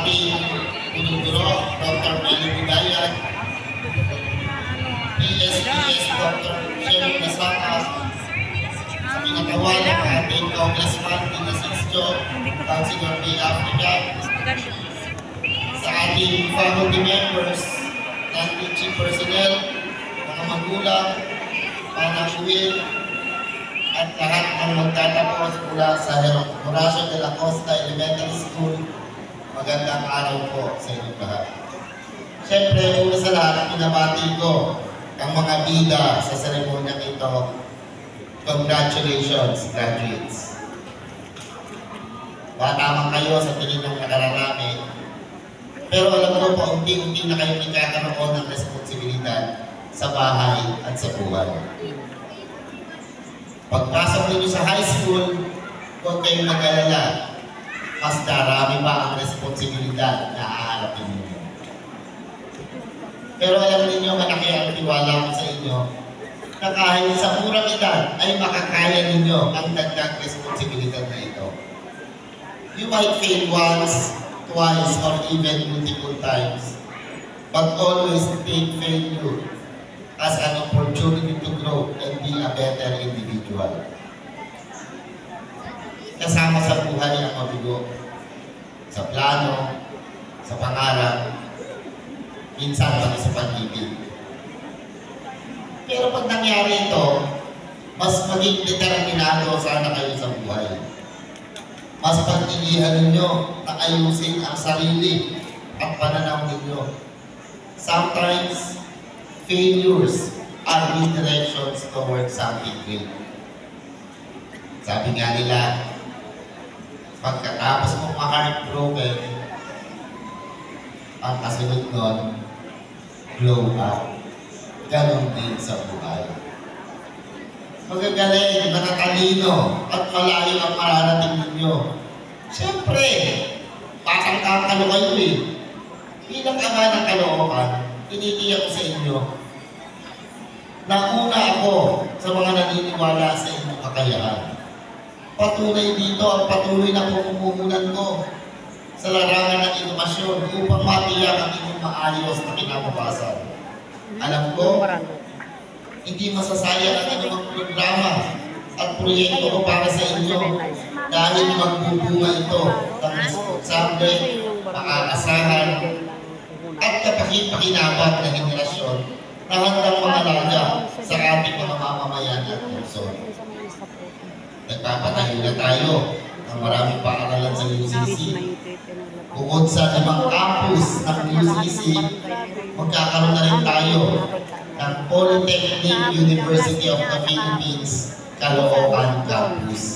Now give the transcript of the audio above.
ating punong-guro, Dr. Melody Dayan, PSPS Dr. Sherry Nasakas, sa pinagawa ng ating Congressman Tina Sixto, Councilor P. Africa, sa ating faculty members, non-teaching personnel, mga magulang, panakuwil, at lahat ng magtatapos mula sa Horacio de la Costa Elementary School. Magandang araw po sa inyo lahat. Siyempre, una sa lahat, pinabati ko ang mga bida sa seremonyang ito. Congratulations, graduates. Bata man kayo sa tingin ng nakararami, pero alam ko po, unti-unti na kayo nagkakaroon ng responsibilidad sa bahay at sa buhay. Pagpasok ninyo sa high school, huwag kayong mag-alala. Mas darami pa ang responsibilidad na aharapin ninyo. Pero alam ninyo, malaki ang tiwala ko sa inyo na kahit sa murang edad ay makakaya ninyo ang dagdag responsibilidad na ito. You might fail once, twice, or even multiple times, but always take failure as an opportunity to grow and be a better individual. Kasama sa buhay ang mabigo, sa plano, sa pangarap, minsan pati sa pag-ibig. Pero pag nangyari ito, mas maging determinado sana kayo sa buhay. Mas pag-ilihan ninyo na ayusin ang sarili at pananaw ninyo. Sometimes, failures are redirections towards something great. Sabi nga nila, pagkatapos mong ma-heartbroken, ang kasunod nun, glow up. Ganon din sa buhay. Magagaling, matatalino, at malayo ang mararating ninyo. Siyempre, patangkang kayo eh. Bilang ama ng kalooban, tinitiyak ko sa inyo, nauna ako sa mga naniniwala sa inyong kakayaan. Patunay dito ang patuloy na pumumunan ko sa larangan ng inomasyon upang matiyak ang inyong maayos na kinabukasan. Alam ko, hindi masasayang ang inyong programa at proyekto ko para sa inyo dahil magbubunga ito ng responsable, makakasahan, at kapakinabangan na henerasyon na handang mangalaga sa ating mga mamamayan at lungsod. Nagpapatayo na tayo ng maraming paaralan sa UCC. Bukod sa 5 campus ng UCC, magkakaroon na rin tayo ng Polytechnic University of the Philippines, Caloocan Campus.